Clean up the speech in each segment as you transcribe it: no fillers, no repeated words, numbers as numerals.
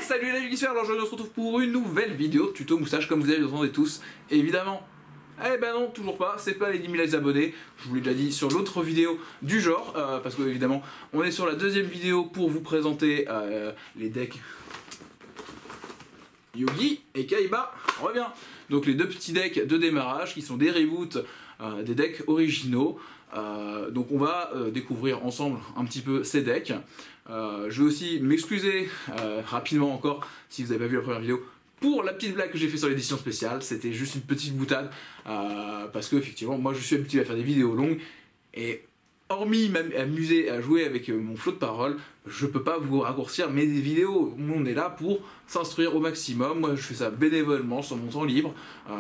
Salut la Yugi, alors je se retrouve pour une nouvelle vidéo tuto moustache comme vous avez entendez tous, évidemment. Eh ben non, toujours pas, c'est pas les 10 000 abonnés, je vous l'ai déjà dit sur l'autre vidéo du genre, parce que évidemment on est sur la deuxième vidéo pour vous présenter les decks Yugi et Kaiba revient. Donc les deux petits decks de démarrage qui sont des reboots, des decks originaux. Donc on va découvrir ensemble un petit peu ces decks. Je vais aussi m'excuser rapidement encore si vous n'avez pas vu la première vidéo pour la petite blague que j'ai fait sur l'édition spéciale. C'était juste une petite boutade parce que effectivement moi je suis habitué à faire des vidéos longues et hormis m'amuser à jouer avec mon flot de paroles, je peux pas vous raccourcir mes vidéos. On est là pour s'instruire au maximum. Moi je fais ça bénévolement sur mon temps libre.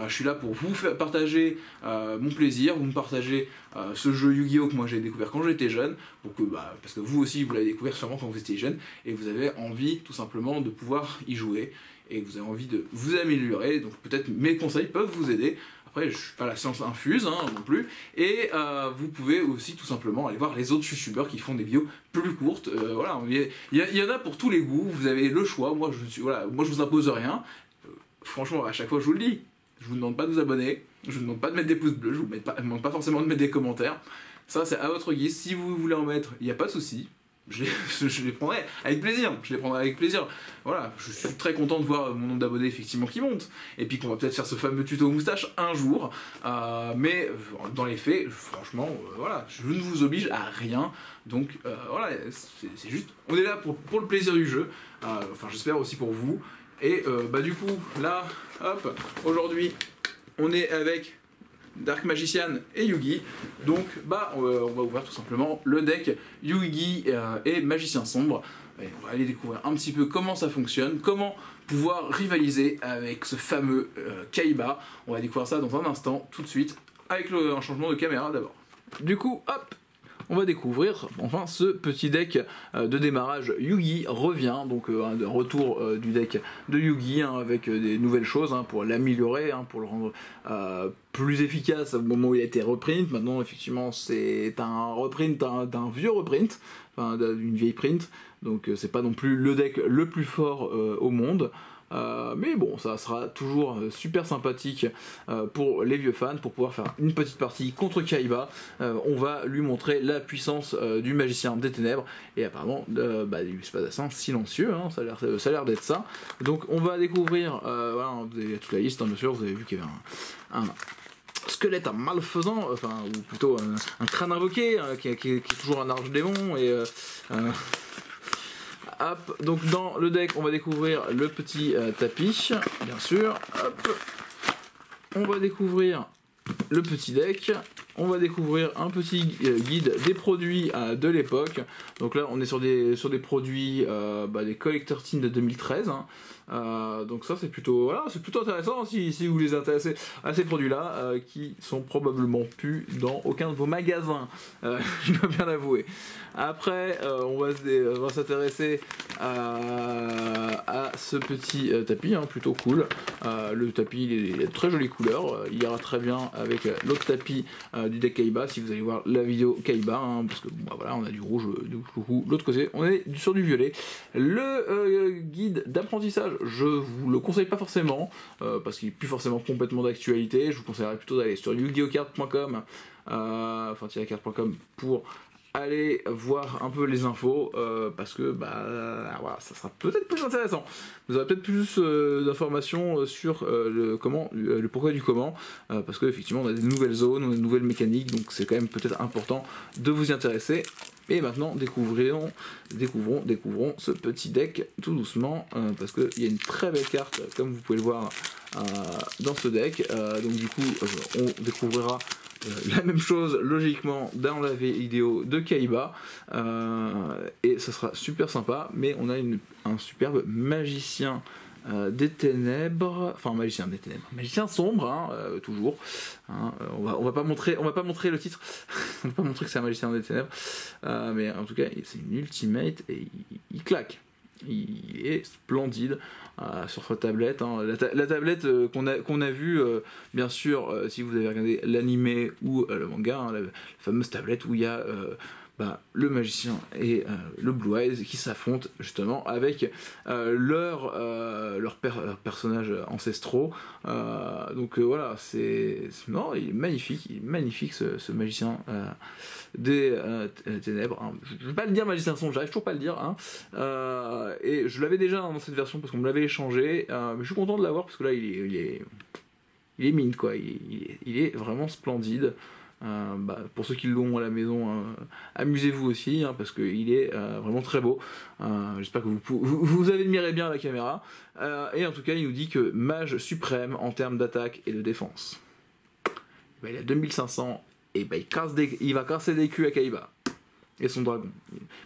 Je suis là pour vous faire partager mon plaisir, vous me partagez ce jeu Yu-Gi-Oh que moi j'ai découvert quand j'étais jeune, pour que, parce que vous aussi vous l'avez découvert sûrement quand vous étiez jeune et vous avez envie tout simplement de pouvoir y jouer et que vous avez envie de vous améliorer. Donc peut-être mes conseils peuvent vous aider. Après, je suis pas la science infuse non plus. Et vous pouvez aussi tout simplement aller voir les autres youtubeurs qui font des vidéos plus courtes. Voilà, il y en a pour tous les goûts. Vous avez le choix. Moi, moi, je vous impose rien. Franchement, à chaque fois, je vous le dis. Je vous demande pas de vous abonner. Je vous demande pas de mettre des pouces bleus. Je vous demande pas forcément de mettre des commentaires. Ça, c'est à votre guise. Si vous voulez en mettre, il n'y a pas de souci. Je les prendrai avec plaisir, voilà, je suis très content de voir mon nombre d'abonnés effectivement qui monte, et puis qu'on va peut-être faire ce fameux tuto moustache un jour, mais dans les faits, franchement, voilà, je ne vous oblige à rien, donc voilà, c'est juste, on est là pour le plaisir du jeu, enfin j'espère aussi pour vous, et du coup, là, hop, aujourd'hui, on est avec Dark Magician et Yugi, donc on va ouvrir tout simplement le deck Yugi et Magicien Sombre, et on va aller découvrir un petit peu comment ça fonctionne, comment pouvoir rivaliser avec ce fameux Kaiba. On va découvrir ça dans un instant, tout de suite, avec un changement de caméra d'abord. Du coup, hop, on va découvrir enfin ce petit deck de démarrage. Yugi revient, donc un retour du deck de Yugi avec des nouvelles choses pour l'améliorer, pour le rendre plus efficace au moment où il a été reprint. Maintenant effectivement c'est un reprint d'un vieux reprint, enfin d'une vieille print, donc c'est pas non plus le deck le plus fort au monde. Mais bon, ça sera toujours super sympathique pour les vieux fans, pour pouvoir faire une petite partie contre Kaiba. On va lui montrer la puissance du magicien des ténèbres et apparemment du spadassin silencieux, ça a l'air d'être ça. Donc on va découvrir, voilà, vous avez toute la liste, bien sûr, vous avez vu qu'il y avait un squelette, un malfaisant, enfin, ou plutôt un crâne invoqué, qui est toujours un arche-démon, et hop, donc dans le deck, on va découvrir le petit tapis, bien sûr. Hop, on va découvrir le petit deck. On va découvrir un petit guide des produits de l'époque. Donc là, on est sur des produits des Collector Tin de 2013. Donc ça, c'est plutôt intéressant si vous les intéressez à ces produits-là, qui sont probablement plus dans aucun de vos magasins. Je dois bien l'avouer. Après, on va s'intéresser à ce petit tapis, plutôt cool. Le tapis, il a de très jolies couleurs. Il ira très bien avec l'autre tapis du deck Kaiba, si vous allez voir la vidéo Kaiba, parce que voilà, on a du rouge de l'autre côté, on est sur du violet. Le guide d'apprentissage, je vous le conseille pas forcément, parce qu'il est plus forcément complètement d'actualité. Je vous conseillerais plutôt d'aller sur yugiocard.com, carte.com, pour aller voir un peu les infos, parce que voilà, ça sera peut-être plus intéressant. Vous aurez peut-être plus d'informations sur le pourquoi du comment, parce que effectivement on a des nouvelles zones, on a des nouvelles mécaniques, donc c'est quand même peut-être important de vous y intéresser. Et maintenant découvrons ce petit deck tout doucement, parce qu'il y a une très belle carte comme vous pouvez le voir dans ce deck. Donc du coup on découvrira la même chose logiquement dans la vidéo de Kaiba, et ça sera super sympa. Mais on a un superbe magicien des ténèbres, magicien sombre, toujours. On va pas montrer le titre, on va pas montrer que c'est un magicien des ténèbres, mais en tout cas c'est une ultimate et il claque. Il est splendide sur sa tablette, la tablette qu'on a vue, bien sûr, si vous avez regardé l'animé ou le manga, la fameuse tablette où il y a le magicien et le Blue Eyes qui s'affrontent justement avec leurs personnages ancestraux. Donc voilà, non, il est magnifique ce magicien des ténèbres. Hein. Je vais pas le dire magicien sombre, j'arrive toujours pas à le dire. Hein. Et je l'avais déjà dans cette version parce qu'on me l'avait échangé, mais je suis content de l'avoir parce que là il est mine quoi, il est vraiment splendide. Pour ceux qui l'ont à la maison, amusez-vous aussi parce qu'il est vraiment très beau. J'espère que vous admirez bien la caméra. Et en tout cas, il nous dit que mage suprême en termes d'attaque et de défense. Il a 2500 et il va casser des culs à Kaiba et son dragon.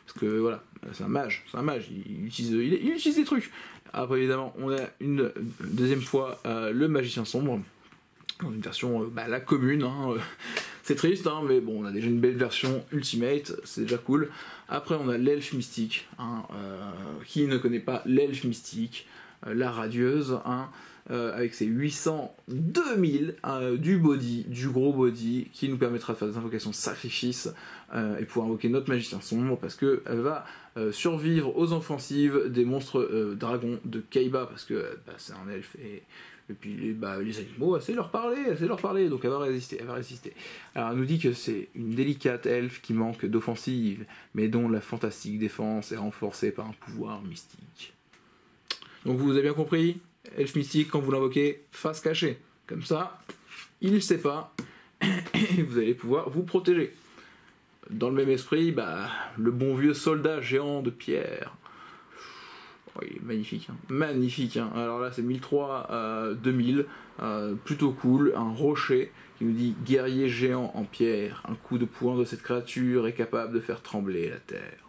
Parce que voilà, c'est un mage, il utilise des trucs. Après évidemment, on a une deuxième fois le magicien sombre. Dans une version la commune, c'est triste, mais bon, on a déjà une belle version Ultimate, c'est déjà cool. Après, on a l'elfe mystique, qui ne connaît pas l'elfe mystique, la radieuse, avec ses 800, 2000 du gros body, qui nous permettra de faire des invocations sacrifices et pouvoir invoquer notre magicien sombre, parce qu'elle va survivre aux offensives des monstres dragons de Kaiba, parce que c'est un elfe et puis les animaux, c'est leur parler, donc elle va résister. Alors elle nous dit que c'est une délicate elfe qui manque d'offensive, mais dont la fantastique défense est renforcée par un pouvoir mystique. Donc vous avez bien compris, elfe mystique, quand vous l'invoquez, face cachée. Comme ça, il ne sait pas, et vous allez pouvoir vous protéger. Dans le même esprit, le bon vieux soldat géant de pierre. Il est magnifique. Alors là, c'est 1003, 2000, plutôt cool. Un rocher qui nous dit guerrier géant en pierre. Un coup de poing de cette créature est capable de faire trembler la terre.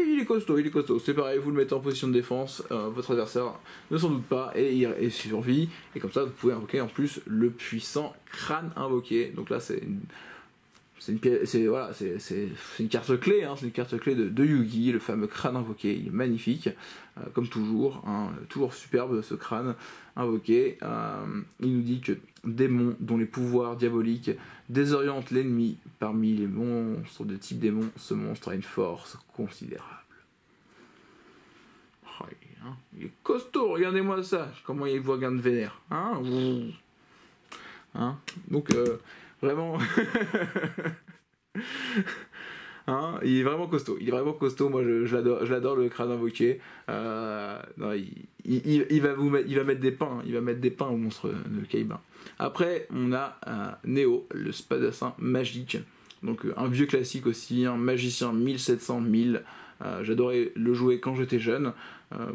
Il est costaud. C'est pareil, vous le mettez en position de défense, votre adversaire ne s'en doute pas et il survit. Et comme ça, vous pouvez invoquer en plus le puissant crâne invoqué. Donc là, c'est une carte clé, c'est une carte clé de Yugi, le fameux crâne invoqué. Il est magnifique, comme toujours, toujours superbe ce crâne invoqué. Il nous dit que démons dont les pouvoirs diaboliques désorientent l'ennemi. Parmi les monstres de type démon, ce monstre a une force considérable. Il est costaud, regardez-moi ça, comment il vous regarde vénère. Donc vraiment il est vraiment costaud, moi je l'adore le crâne invoqué. Il va mettre des pains au monstre de Kaiba. Après on a Neo, le spadassin magique, donc un vieux classique aussi, un magicien 1700-1000. J'adorais le jouer quand j'étais jeune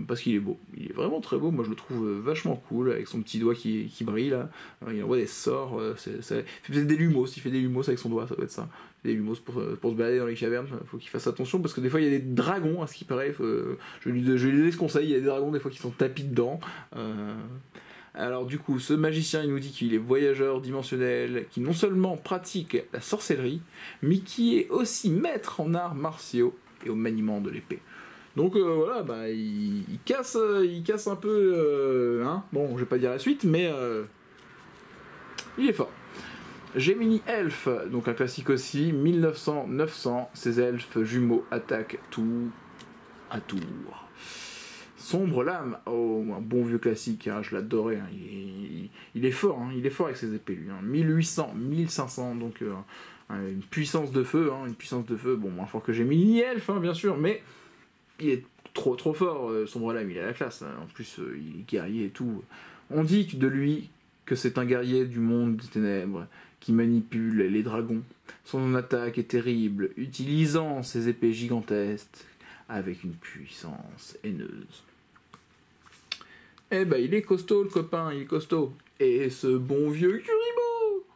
parce qu'il est beau, il est vraiment très beau. Moi je le trouve vachement cool avec son petit doigt qui brille là. Il envoie des sorts, il fait peut-être des lumos, il fait des lumos avec son doigt, ça doit être ça, des lumos pour se balader dans les cavernes. Faut qu'il fasse attention parce que des fois il y a des dragons à ce qui paraît, je lui donne ce conseil, il y a des dragons des fois qui sont tapis dedans. Alors du coup, ce magicien, il nous dit qu'il est voyageur dimensionnel, qui non seulement pratique la sorcellerie, mais qui est aussi maître en arts martiaux et au maniement de l'épée. Donc voilà, il casse un peu, bon, je vais pas dire la suite, mais il est fort. Gemini Elf, donc un classique aussi, 1900-900, ces elfes jumeaux attaquent tout à tour. Sombre lame, un bon vieux classique, je l'adorais, il est fort, il est fort avec ses épées lui, 1800, 1500, donc une puissance de feu, bon, moins fort que Gemini Elf, bien sûr, mais il est trop fort, Sombre lame, il a la classe, en plus il est guerrier et tout. On dit de lui que c'est un guerrier du monde des ténèbres, qui manipule les dragons. Son attaque est terrible, utilisant ses épées gigantesques, avec une puissance haineuse. Il est costaud le copain, il est costaud. Et ce bon vieux Kuribo,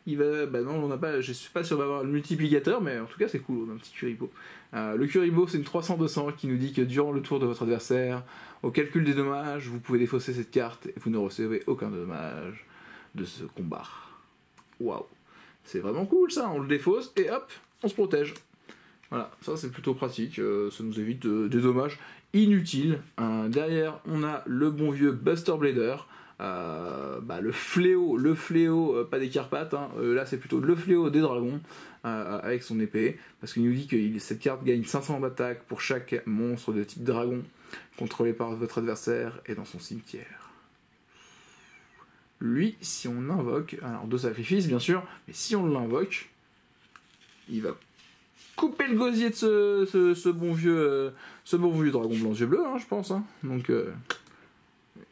il va, non, on n'a pas, je suis pas sûr d'avoir le multiplicateur, mais en tout cas c'est cool, un petit Kuribo. Le Kuribo, c'est une 300-200 qui nous dit que durant le tour de votre adversaire, au calcul des dommages, vous pouvez défausser cette carte et vous ne recevez aucun dommage de ce combat. Waouh, c'est vraiment cool ça, on le défausse et hop, on se protège. Voilà, ça c'est plutôt pratique, ça nous évite des dommages inutiles. Derrière, on a le bon vieux Buster Blader, le fléau, pas des Carpates, hein, là c'est plutôt le fléau des dragons, avec son épée, parce qu'il nous dit que cette carte gagne 500 d'attaque pour chaque monstre de type dragon contrôlé par votre adversaire et dans son cimetière. Lui, si on l'invoque, alors 2 sacrifices bien sûr, mais si on l'invoque, il va couper le gosier de ce bon vieux dragon blanc yeux bleus, hein, je pense. Hein. Donc,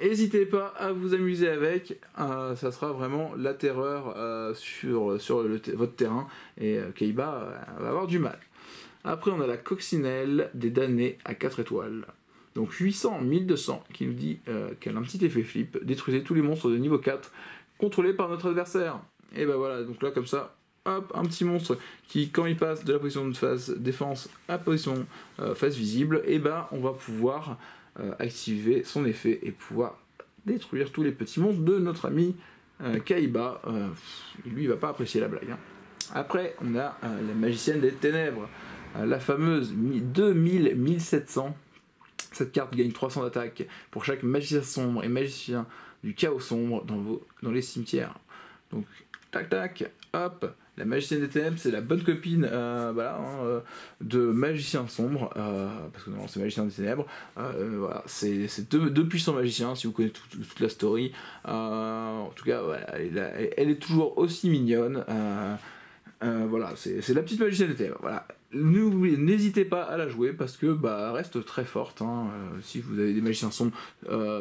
n'hésitez pas à vous amuser avec. Ça sera vraiment la terreur sur votre terrain. Et Kaiba va avoir du mal. Après, on a la coccinelle des damnés à 4 étoiles. Donc 800, 1200, qui nous dit qu'elle a un petit effet flip. Détruisez tous les monstres de niveau 4 contrôlés par notre adversaire. Et ben voilà, donc là, comme ça, hop, un petit monstre qui, quand il passe de la position de phase défense à la position phase visible, et ben on va pouvoir activer son effet et pouvoir détruire tous les petits monstres de notre ami Kaiba. Lui, il va pas apprécier la blague. Hein. Après, on a la magicienne des ténèbres, la fameuse 2000-1700. Cette carte gagne 300 d'attaque pour chaque magicien sombre et magicien du chaos sombre dans les cimetières. Donc, tac tac, hop, la magicienne des ténèbres, c'est la bonne copine de magicien sombre, parce que non, c'est magicien des ténèbres. Voilà, c'est deux puissants magiciens, si vous connaissez toute la story. En tout cas, voilà, elle est toujours aussi mignonne. Voilà, c'est la petite magicienne des ténèbres. Voilà. N'hésitez pas à la jouer parce que elle reste très forte. Hein, si vous avez des magiciens sombres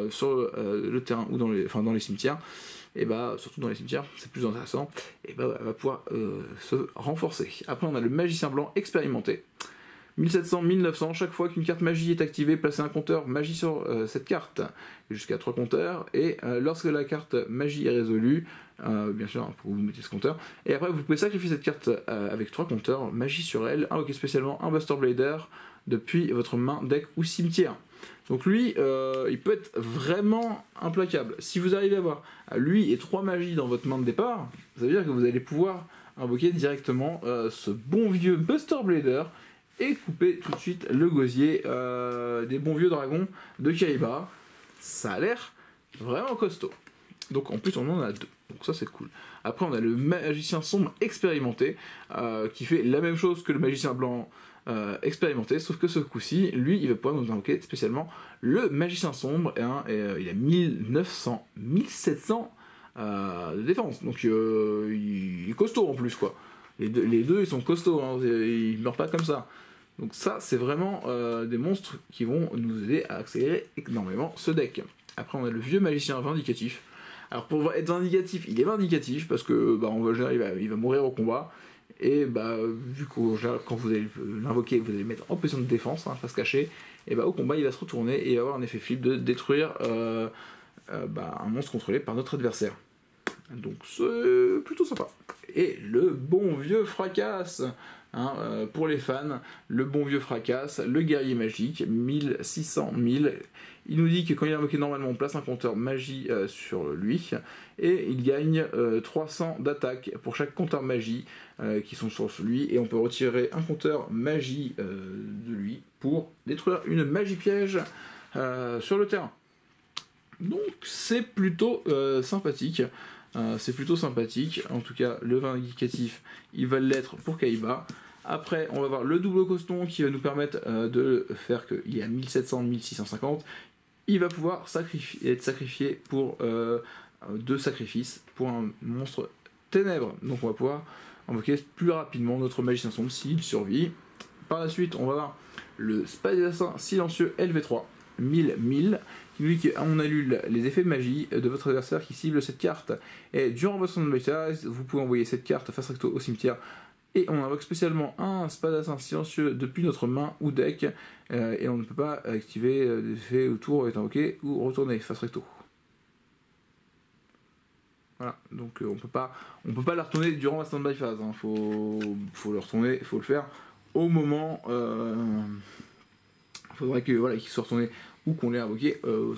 sur le terrain ou dans les cimetières, et surtout dans les cimetières, c'est plus intéressant. Et elle va pouvoir se renforcer. Après, on a le magicien blanc expérimenté. 1700, 1900, chaque fois qu'une carte magie est activée, placez un compteur magie sur cette carte, jusqu'à 3 compteurs, et lorsque la carte magie est résolue, bien sûr, vous mettez ce compteur, et après vous pouvez sacrifier cette carte avec 3 compteurs, magie sur elle, invoquer spécialement un Buster Blader depuis votre main, deck ou cimetière. Donc lui, il peut être vraiment implacable. Si vous arrivez à avoir lui et 3 magies dans votre main de départ, ça veut dire que vous allez pouvoir invoquer directement ce bon vieux Buster Blader, et couper tout de suite le gosier des bons vieux dragons de Kaiba. Ça a l'air vraiment costaud. Donc en plus on en a 2, donc ça c'est cool. Après on a le magicien sombre expérimenté, qui fait la même chose que le magicien blanc expérimenté, sauf que ce coup-ci, lui il va pouvoir nous invoquer spécialement le magicien sombre, et il a 1900, 1700 de défense, donc il est costaud en plus quoi. Les deux ils sont costauds, hein, ils meurent pas comme ça. Donc ça, c'est vraiment des monstres qui vont nous aider à accélérer énormément ce deck. Après, on a le vieux magicien vindicatif. Alors pour être vindicatif, il est vindicatif parce que il va mourir au combat. Et vu que quand vous allez l'invoquer, vous allez le mettre en position de défense, hein, face cachée, et au combat, il va se retourner et il va avoir un effet flip de détruire un monstre contrôlé par notre adversaire. Donc c'est plutôt sympa. Et le bon vieux fracasse, pour les fans, le bon vieux fracasse, le guerrier magique, 1600, 1000. Il nous dit que quand il est invoqué normalement, on place un compteur magie sur lui, et il gagne 300 d'attaque pour chaque compteur magie qui sont sur lui, et on peut retirer un compteur magie de lui pour détruire une magie piège sur le terrain. Donc c'est plutôt sympathique. C'est plutôt sympathique, en tout cas le vindicatif il va l'être pour Kaiba. Après on va voir le double coston qui va nous permettre de faire qu'il y a 1700, 1650, il va pouvoir être sacrifié pour 2 sacrifices pour un monstre ténèbres, donc on va pouvoir invoquer plus rapidement notre magicien sombre s'il survit. Par la suite on va voir le Spadassin silencieux LV3, 1000, qui nous dit qu'on annule les effets de magie de votre adversaire qui cible cette carte. Et durant votre round of vous pouvez envoyer cette carte face recto au cimetière, et on invoque spécialement un Spadassin silencieux depuis notre main ou deck, et on ne peut pas activer des effets autour est invoqué ou retourner face recto. Voilà, donc on peut pas la retourner durant la standby phase, hein. Faut le retourner, faut le faire au moment. Il faudrait qu'il soit retourné ou qu'on l'ait invoqué, au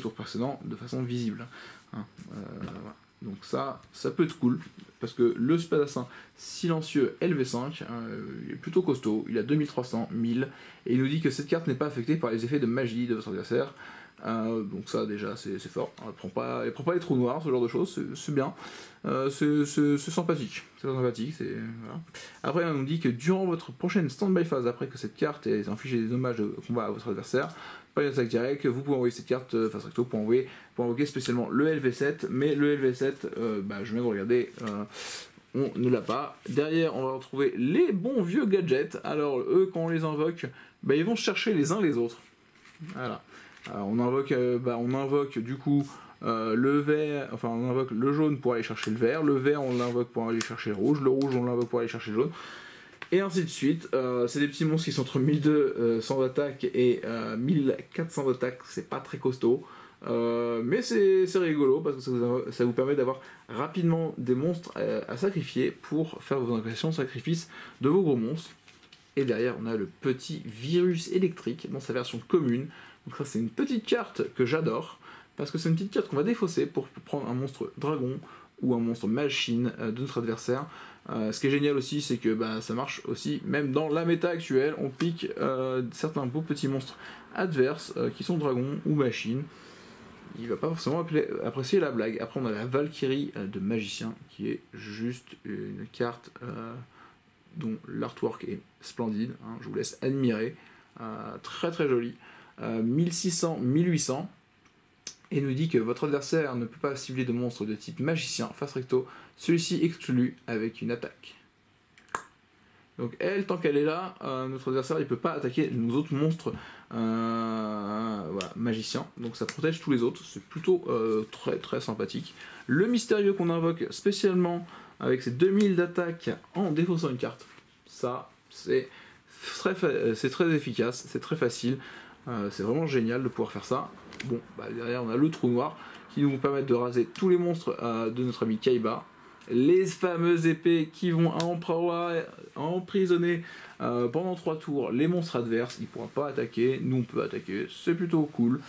tour précédent de façon visible. Hein, voilà. Donc ça peut être cool, parce que le Spadassin silencieux LV5, il est plutôt costaud, il a 2300, 1000, et il nous dit que cette carte n'est pas affectée par les effets de magie de votre adversaire. Donc ça déjà c'est fort. Elle prend pas les trous noirs, ce genre de choses, c'est bien. C'est sympathique. C'est sympathique. Voilà. Après on nous dit que durant votre prochaine stand-by phase, après que cette carte ait infligé des dommages de combat à votre adversaire, pas une attaque directe, vous pouvez envoyer cette carte face recto pour invoquer spécialement le LV7, mais le LV7, je viens de regarder, on ne l'a pas. Derrière, on va retrouver les bons vieux gadgets. Alors eux, quand on les invoque, ils vont chercher les uns les autres. Voilà. Alors, on invoque du coup le vert, enfin on invoque le jaune pour aller chercher le vert on l'invoque pour aller chercher le rouge on l'invoque pour aller chercher le jaune, et ainsi de suite. C'est des petits monstres qui sont entre 1200 d'attaque et 1400 d'attaque, c'est pas très costaud, mais c'est rigolo parce que ça vous permet d'avoir rapidement des monstres à sacrifier pour faire vos invocations de sacrifice de vos gros monstres. Et derrière on a le petit virus électrique dans sa version commune. Donc ça c'est une petite carte que j'adore, parce que c'est une petite carte qu'on va défausser pour prendre un monstre dragon ou un monstre machine de notre adversaire. Ce qui est génial aussi, c'est que ça marche aussi même dans la méta actuelle. On pique certains beaux petits monstres adverses qui sont dragons ou machines. Il va pas forcément apprécier la blague. Après on a la Valkyrie de magicien, qui est juste une carte dont l'artwork est splendide, hein, je vous laisse admirer. Très très joli. 1600-1800, et nous dit que votre adversaire ne peut pas cibler de monstres de type magicien face recto, celui-ci exclu avec une attaque. Donc elle, tant qu'elle est là, notre adversaire il peut pas attaquer nos autres monstres magiciens, donc ça protège tous les autres, c'est plutôt très très sympathique. Le mystérieux qu'on invoque spécialement avec ses 2000 d'attaque en défaussant une carte, ça c'est très efficace, c'est très facile. C'est vraiment génial de pouvoir faire ça. Bon, derrière on a le trou noir qui nous permet de raser tous les monstres de notre ami Kaiba. Les fameuses épées qui vont emprisonner pendant 3 tours les monstres adverses. Ils ne pourront pas attaquer, nous on peut attaquer, c'est plutôt cool,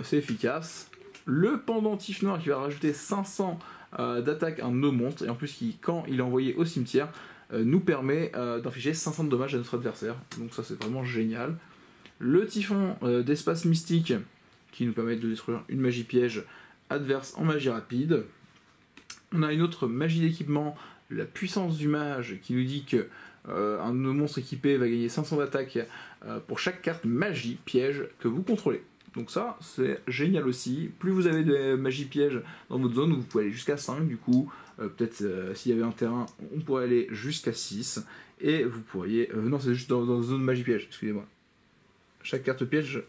c'est efficace. Le pendentif noir qui va rajouter 500 d'attaque à nos monstres, et en plus quand il est envoyé au cimetière, nous permet d'infliger 500 de dommages à notre adversaire. Donc ça c'est vraiment génial. Le typhon d'espace mystique qui nous permet de détruire une magie piège adverse en magie rapide. On a une autre magie d'équipement, la puissance du mage, qui nous dit que un de nos monstres équipés va gagner 500 d'attaque pour chaque carte magie piège que vous contrôlez. Donc ça c'est génial aussi. Plus vous avez de magie piège dans votre zone, vous pouvez aller jusqu'à 5 du coup. Peut-être s'il y avait un terrain, on pourrait aller jusqu'à 6. Et vous pourriez... non, c'est juste dans une zone magie piège, excusez-moi. Chaque carte piège,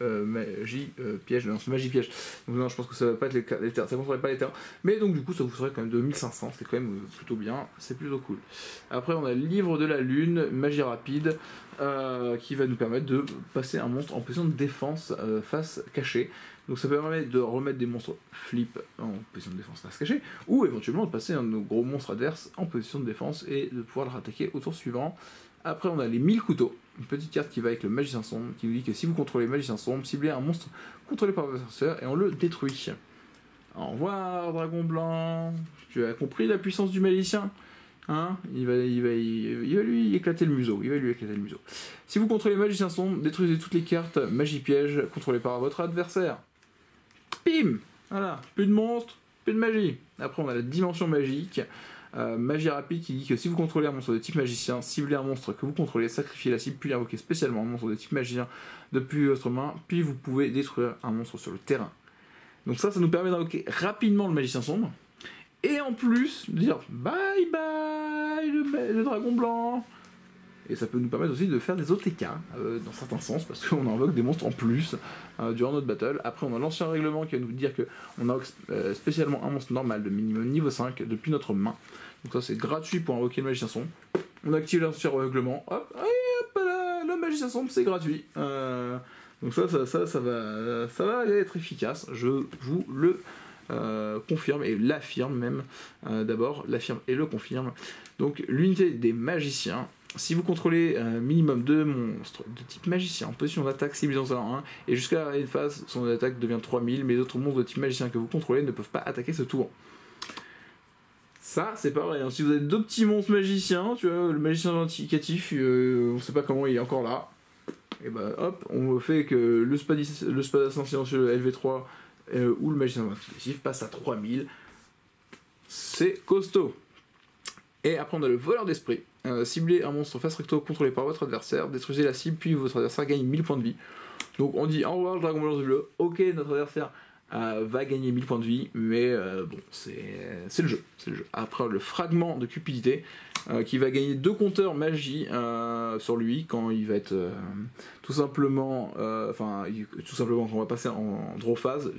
piège, non c'est magie piège. Donc non, je pense que ça va pas être les terrains, ça ne contrôlerait pas les terrains. Mais donc du coup ça vous ferait quand même 2500, c'est quand même plutôt bien, c'est plutôt cool. Après on a le livre de la lune, magie rapide, qui va nous permettre de passer un monstre en position de défense face cachée. Donc ça permet de remettre des monstres flip en position de défense face cachée, ou éventuellement de passer un de nos gros monstres adverses en position de défense et de pouvoir le rattaquer au tour suivant. Après on a les 1000 couteaux, une petite carte qui va avec le magicien sombre, qui nous dit que si vous contrôlez le magicien sombre, ciblez un monstre contrôlé par votre adversaire et on le détruit. Au revoir dragon blanc, tu as compris la puissance du magicien, hein, il va lui éclater le museau, Si vous contrôlez le magicien sombre, détruisez toutes les cartes magie piège contrôlées par votre adversaire. Pim, voilà, plus de monstres, plus de magie. Après on a la dimension magique. Magie rapide qui dit que si vous contrôlez un monstre de type magicien, ciblez un monstre que vous contrôlez, sacrifiez la cible, puis invoquez spécialement un monstre de type magicien depuis votre main, puis vous pouvez détruire un monstre sur le terrain. Donc ça nous permet d'invoquer rapidement le magicien sombre, et en plus de dire bye bye le dragon blanc. Et ça peut nous permettre aussi de faire des OTK dans certains sens, parce qu'on invoque des monstres en plus durant notre battle. Après on a l'ancien règlement qui va nous dire qu'on invoque spécialement un monstre normal de minimum niveau 5 depuis notre main. Donc ça c'est gratuit pour invoquer le magicien sombre. On active l'ancien règlement, hop, et hop là, le magicien sombre c'est gratuit. Donc ça va être efficace, je vous le confirme et l'affirme même. D'abord l'affirme et le confirme. Donc l'unité des magiciens. Si vous contrôlez minimum 2 monstres de type magicien en position d'attaque ciblés dans un 1, et jusqu'à la phase, son attaque devient 3000, mais les autres monstres de type magicien que vous contrôlez ne peuvent pas attaquer ce tour. Ça, c'est pareil, hein. Si vous avez 2 petits monstres magiciens, tu vois, le magicien vindicatif, on sait pas comment il est encore là, et bah hop, on fait que le spadassin silencieux LV3 ou le magicien intuitif passe à 3000. C'est costaud. Et après on a le voleur d'esprit. Ciblez un monstre face recto contrôlé par votre adversaire, détruisez la cible, puis votre adversaire gagne 1000 points de vie. Donc on dit au revoir le dragon blanc du bleu, ok notre adversaire va gagner 1000 points de vie, mais bon, c'est le jeu. Après le fragment de cupidité, qui va gagner 2 compteurs magie sur lui quand il va être tout simplement quand on va passer en draw phase,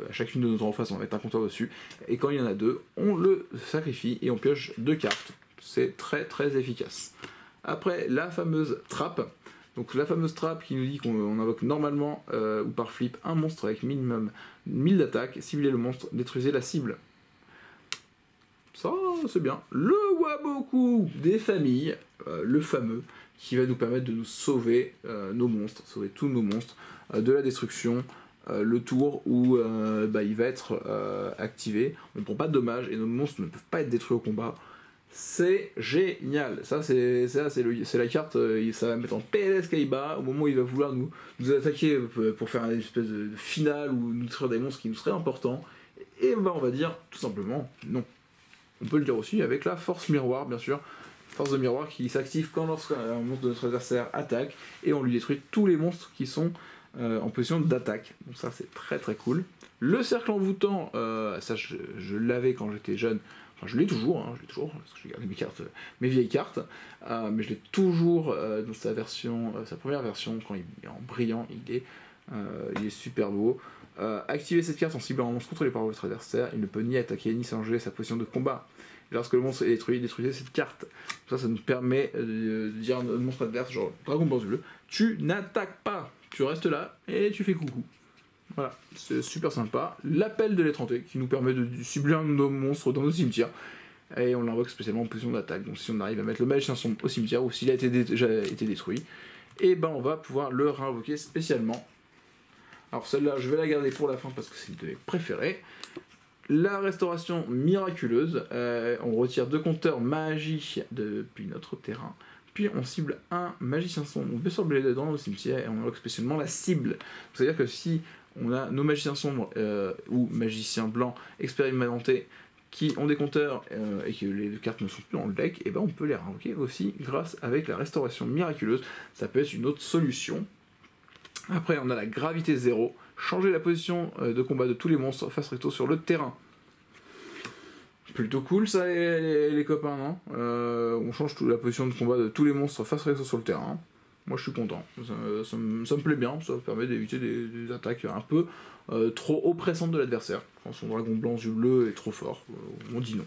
à chacune de nos draw phases on va mettre un compteur dessus, et quand il y en a 2, on le sacrifie et on pioche 2 cartes. C'est très très efficace. Après la fameuse trappe. Donc la fameuse trappe qui nous dit qu'on invoque normalement ou par flip un monstre avec minimum 1000 d'attaque, ciblez le monstre, détruisez la cible. Ça c'est bien. Le Waboku des familles, le fameux, qui va nous permettre de nous sauver nos monstres, sauver tous nos monstres de la destruction, le tour où il va être activé. On ne prend pas de dommages et nos monstres ne peuvent pas être détruits au combat. C'est génial, ça c'est la carte, ça va mettre en PLS Kaiba au moment où il va vouloir nous attaquer pour faire une espèce de finale ou nous détruire des monstres qui nous seraient importants, et ben on va dire tout simplement non. On peut le dire aussi avec la force miroir, bien sûr, force de miroir qui s'active quand lorsqu'un monstre de notre adversaire attaque, et on lui détruit tous les monstres qui sont en position d'attaque, donc ça c'est très très cool. Le cercle envoûtant, ça je l'avais quand j'étais jeune. Enfin, je l'ai toujours, parce que j'ai gardé mes vieilles cartes, mais je l'ai toujours dans sa première version, quand il est en brillant, il est super beau. Activez cette carte en ciblant un monstre contrôlé par votre adversaire, il ne peut ni attaquer ni changer sa position de combat. Et lorsque le monstre est détruit, détruisez cette carte. Ça nous permet de dire à notre monstre adverse, genre Dragon Blanc du bleu, tu n'attaques pas, tu restes là et tu fais coucou. Voilà, c'est super sympa. L'appel de l'étranté qui nous permet de cibler un de nos monstres dans nos cimetières. Et on l'invoque spécialement en position d'attaque. Donc si on arrive à mettre le magicien sombre au cimetière ou s'il a déjà été détruit, et ben on va pouvoir le réinvoquer spécialement. Alors celle-là, je vais la garder pour la fin parce que c'est une de mes préférées. La restauration miraculeuse. On retire 2 compteurs magie depuis notre terrain. Puis on cible un magicien sombre. On peut surveiller dedans dans le cimetière et on invoque spécialement la cible. C'est-à-dire que si on a nos magiciens sombres ou magiciens blancs expérimentés qui ont des compteurs et que les cartes ne sont plus dans le deck, et ben on peut les réinvoquer aussi grâce avec la restauration miraculeuse. Ça peut être une autre solution. Après on a la gravité 0, changer la position de combat de tous les monstres face recto sur le terrain. Plutôt cool ça les copains, non on change la position de combat de tous les monstres face recto sur le terrain. Moi je suis content, ça me plaît bien, ça permet d'éviter des attaques un peu trop oppressantes de l'adversaire. Quand son dragon blanc yeux bleus est trop fort, on dit non.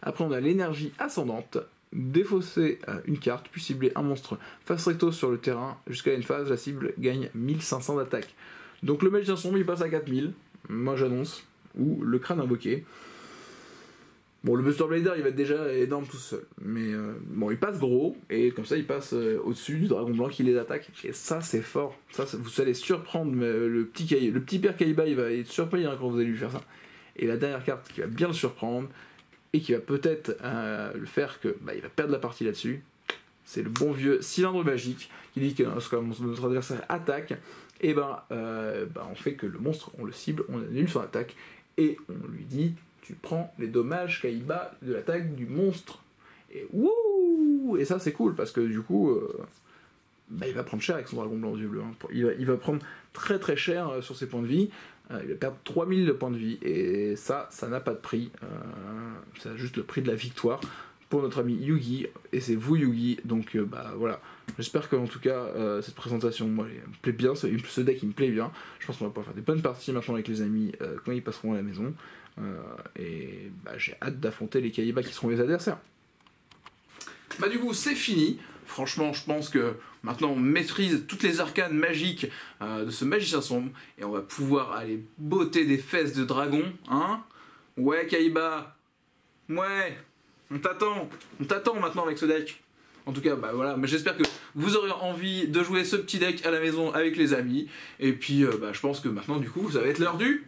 Après on a l'énergie ascendante, défausser une carte, puis cibler un monstre face recto sur le terrain, jusqu'à une phase, la cible gagne 1500 d'attaque. Donc le magicien sombre il passe à 4000, moi j'annonce, ou le crâne invoqué. Bon, le Buster Blader, il va être déjà énorme tout seul. Mais bon, il passe gros, et comme ça, il passe au-dessus du dragon blanc qui les attaque. Et ça, c'est fort. Ça, vous allez surprendre le petit père Kaiba, il va être surpris quand vous allez lui faire ça. Et la dernière carte qui va bien le surprendre, et qui va peut-être le faire que il va perdre la partie là-dessus, c'est le bon vieux cylindre magique, qui dit que lorsque notre adversaire attaque, et on fait que le monstre, on le cible, on annule son attaque, et on lui dit... tu prends les dommages Kaiba de l'attaque du monstre. Et wouh! Et ça c'est cool parce que du coup, il va prendre cher avec son dragon blanc du bleu. Hein. Il va prendre très très cher sur ses points de vie. Il va perdre 3000 de points de vie. Et ça n'a pas de prix. C'est juste le prix de la victoire pour notre ami Yugi. Et c'est vous Yugi. Donc voilà. J'espère que en tout cas cette présentation moi, elle me plaît bien. Ce deck il me plaît bien. Je pense qu'on va pouvoir faire des bonnes parties maintenant avec les amis quand ils passeront à la maison. J'ai hâte d'affronter les Kaiba qui seront les adversaires. Du coup c'est fini. Franchement je pense que maintenant on maîtrise toutes les arcanes magiques de ce magicien sombre et on va pouvoir aller botter des fesses de dragon, hein. Ouais Kaiba, ouais, on t'attend maintenant avec ce deck. En tout cas voilà, mais j'espère que vous aurez envie de jouer ce petit deck à la maison avec les amis. Et puis je pense que maintenant du coup ça va être l'heure du